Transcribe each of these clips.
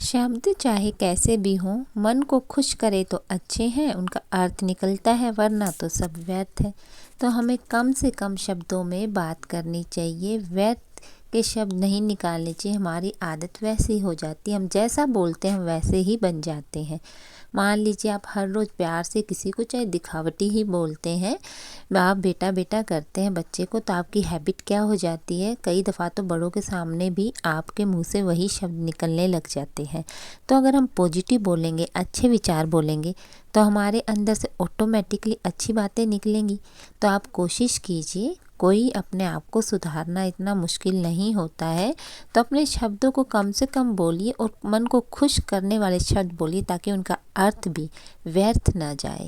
शब्द चाहे कैसे भी हों, मन को खुश करे तो अच्छे हैं, उनका अर्थ निकलता है, वरना तो सब व्यर्थ है। तो हमें कम से कम शब्दों में बात करनी चाहिए, व्यर्थ के शब्द नहीं निकालने चाहिए। हमारी आदत वैसी हो जाती है, हम जैसा बोलते हैं हम वैसे ही बन जाते हैं। मान लीजिए आप हर रोज़ प्यार से किसी को चाहे दिखावटी ही बोलते हैं, आप बेटा बेटा करते हैं बच्चे को, तो आपकी हैबिट क्या हो जाती है, कई दफ़ा तो बड़ों के सामने भी आपके मुंह से वही शब्द निकलने लग जाते हैं। तो अगर हम पॉजिटिव बोलेंगे, अच्छे विचार बोलेंगे, तो हमारे अंदर से ऑटोमेटिकली अच्छी बातें निकलेंगी। तो आप कोशिश कीजिए, कोई अपने आप को सुधारना इतना मुश्किल नहीं होता है, तो अपने शब्दों को कम से कम बोलिए और मन को खुश करने वाले शब्द बोलिए, ताकि उनका अर्थ भी व्यर्थ ना जाए।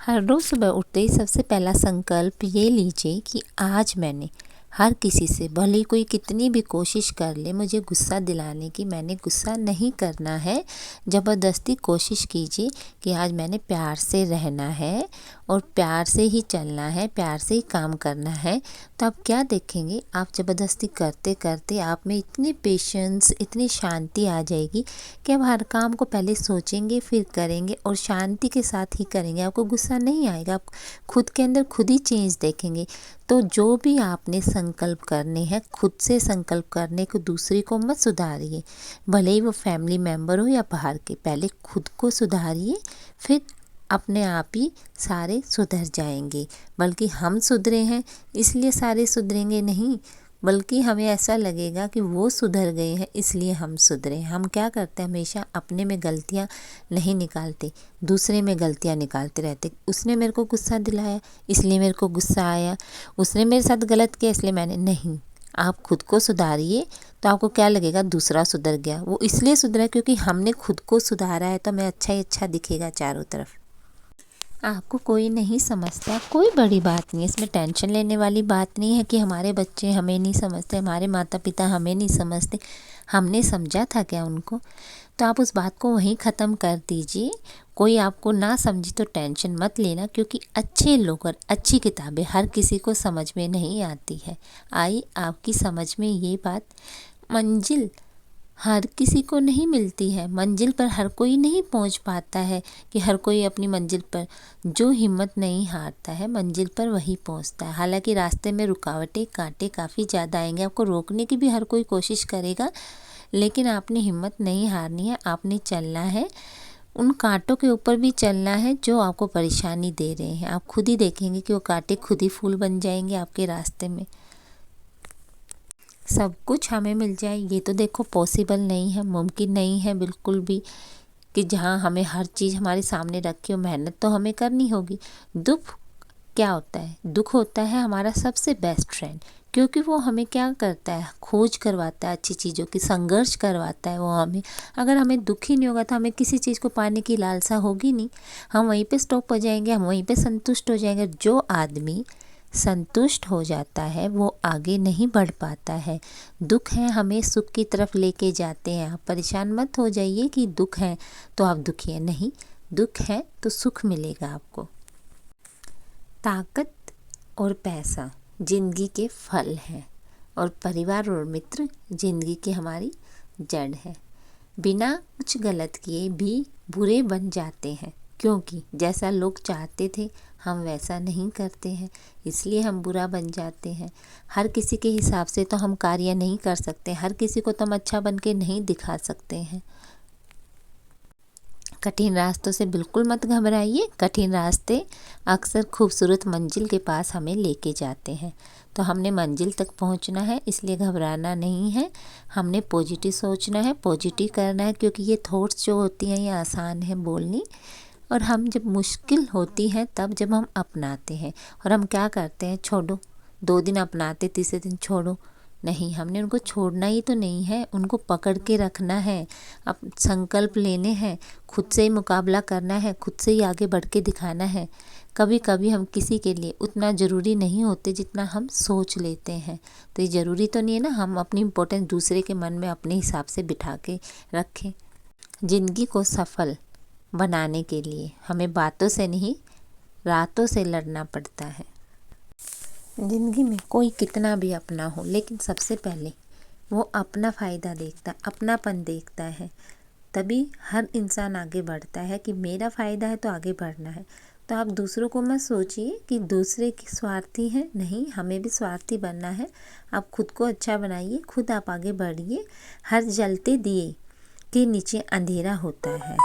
हर रोज़ सुबह उठते ही सबसे पहला संकल्प ये लीजिए कि आज मैंने हर किसी से, भले ही कोई कितनी भी कोशिश कर ले मुझे गुस्सा दिलाने की, मैंने गुस्सा नहीं करना है। ज़बरदस्ती कोशिश कीजिए कि आज मैंने प्यार से रहना है और प्यार से ही चलना है, प्यार से ही काम करना है। तो आप क्या देखेंगे, आप ज़बरदस्ती करते करते आप में इतनी पेशेंस, इतनी शांति आ जाएगी कि आप हर काम को पहले सोचेंगे फिर करेंगे और शांति के साथ ही करेंगे। आपको गुस्सा नहीं आएगा, आप खुद के अंदर खुद ही चेंज देखेंगे। तो जो भी आपने संकल्प करने हैं, खुद से संकल्प करने को, दूसरे को मत सुधारिए, भले ही वो फैमिली मेम्बर हो या बाहर के। पहले खुद को सुधारिए, फिर अपने आप ही सारे सुधर जाएंगे। बल्कि हम सुधरे हैं इसलिए सारे सुधरेंगे नहीं, बल्कि हमें ऐसा लगेगा कि वो सुधर गए हैं इसलिए हम सुधरे। हम क्या करते हैं, हमेशा अपने में गलतियाँ नहीं निकालते, दूसरे में गलतियाँ निकालते रहते। उसने मेरे को गुस्सा दिलाया इसलिए मेरे को गुस्सा आया, उसने मेरे साथ गलत किया इसलिए मैंने नहीं। आप खुद को सुधारिए तो आपको क्या लगेगा, दूसरा सुधर गया। वो इसलिए सुधरा क्योंकि हमने खुद को सुधारा है, तो हमें अच्छा ही अच्छा दिखेगा चारों तरफ। आपको कोई नहीं समझता, कोई बड़ी बात नहीं है, इसमें टेंशन लेने वाली बात नहीं है कि हमारे बच्चे हमें नहीं समझते, हमारे माता पिता हमें नहीं समझते। हमने समझा था क्या उनको? तो आप उस बात को वहीं ख़त्म कर दीजिए। कोई आपको ना समझे तो टेंशन मत लेना, क्योंकि अच्छे लोग और अच्छी किताबें हर किसी को समझ में नहीं आती है। आई आपकी समझ में ये बात? मंजिल हर किसी को नहीं मिलती है, मंजिल पर हर कोई नहीं पहुंच पाता है कि हर कोई अपनी मंजिल पर, जो हिम्मत नहीं हारता है मंजिल पर वही पहुंचता है। हालांकि रास्ते में रुकावटें, कांटे काफ़ी ज़्यादा आएंगे, आपको रोकने की भी हर कोई कोशिश करेगा, लेकिन आपने हिम्मत नहीं हारनी है, आपने चलना है। उन कांटों के ऊपर भी चलना है जो आपको परेशानी दे रहे हैं। आप खुद ही देखेंगे कि वो कांटे खुद ही फूल बन जाएंगे आपके रास्ते में। सब कुछ हमें मिल जाए ये तो देखो पॉसिबल नहीं है, मुमकिन नहीं है बिल्कुल भी, कि जहाँ हमें हर चीज़ हमारे सामने रखी हो। मेहनत तो हमें करनी होगी। दुख क्या होता है? दुख होता है हमारा सबसे बेस्ट फ्रेंड, क्योंकि वो हमें क्या करता है, खोज करवाता है अच्छी चीज़ों की, संघर्ष करवाता है वो हमें। अगर हमें दुख ही नहीं होगा तो हमें किसी चीज़ को पाने की लालसा होगी नहीं, हम वहीं पे स्टॉप हो जाएंगे, हम वहीं पे संतुष्ट हो जाएंगे। जो आदमी संतुष्ट हो जाता है वो आगे नहीं बढ़ पाता है। दुख है हमें सुख की तरफ लेके जाते हैं। आप परेशान मत हो जाइए कि दुख है तो आप दुखी हैं, नहीं, दुख है तो सुख मिलेगा आपको। ताकत और पैसा जिंदगी के फल हैं, और परिवार और मित्र जिंदगी की हमारी जड़ है। बिना कुछ गलत किए भी बुरे बन जाते हैं, क्योंकि जैसा लोग चाहते थे हम वैसा नहीं करते हैं, इसलिए हम बुरा बन जाते हैं। हर किसी के हिसाब से तो हम कार्य नहीं कर सकते, हर किसी को तो हम अच्छा बन के नहीं दिखा सकते हैं। कठिन रास्तों से बिल्कुल मत घबराइए, कठिन रास्ते अक्सर खूबसूरत मंजिल के पास हमें लेके जाते हैं। तो हमने मंजिल तक पहुंचना है, इसलिए घबराना नहीं है। हमने पॉजिटिव सोचना है, पॉजिटिव करना है, क्योंकि ये थॉट्स जो होती हैं ये आसान है बोलनी, और हम जब मुश्किल होती है तब जब हम अपनाते हैं। और हम क्या करते हैं, छोड़ो, 2 दिन अपनाते, तीसरे दिन छोड़ो, नहीं, हमने उनको छोड़ना ही तो नहीं है, उनको पकड़ के रखना है। अब संकल्प लेने हैं, खुद से ही मुकाबला करना है, खुद से ही आगे बढ़ के दिखाना है। कभी कभी हम किसी के लिए उतना ज़रूरी नहीं होते जितना हम सोच लेते हैं। तो ये ज़रूरी तो नहीं है ना हम अपनी इम्पोर्टेंस दूसरे के मन में अपने हिसाब से बिठा के रखें। ज़िंदगी को सफल बनाने के लिए हमें बातों से नहीं, रातों से लड़ना पड़ता है। ज़िंदगी में कोई कितना भी अपना हो, लेकिन सबसे पहले वो अपना फ़ायदा देखता है, अपनापन देखता है। तभी हर इंसान आगे बढ़ता है कि मेरा फ़ायदा है तो आगे बढ़ना है। तो आप दूसरों को मत सोचिए कि दूसरे की स्वार्थी हैं, नहीं, हमें भी स्वार्थी बनना है। आप खुद को अच्छा बनाइए, खुद आप आगे बढ़िए। हर जलते दिए के नीचे अंधेरा होता है,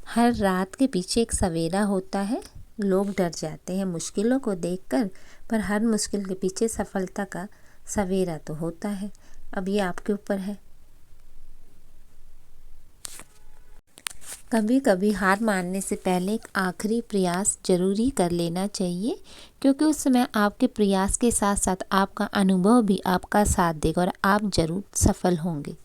हर रात के पीछे एक सवेरा होता है। लोग डर जाते हैं मुश्किलों को देखकर, पर हर मुश्किल के पीछे सफलता का सवेरा तो होता है। अब ये आपके ऊपर है। कभी कभी हार मानने से पहले एक आखिरी प्रयास जरूरी कर लेना चाहिए, क्योंकि उस समय आपके प्रयास के साथ साथ आपका अनुभव भी आपका साथ देगा और आप जरूर सफल होंगे।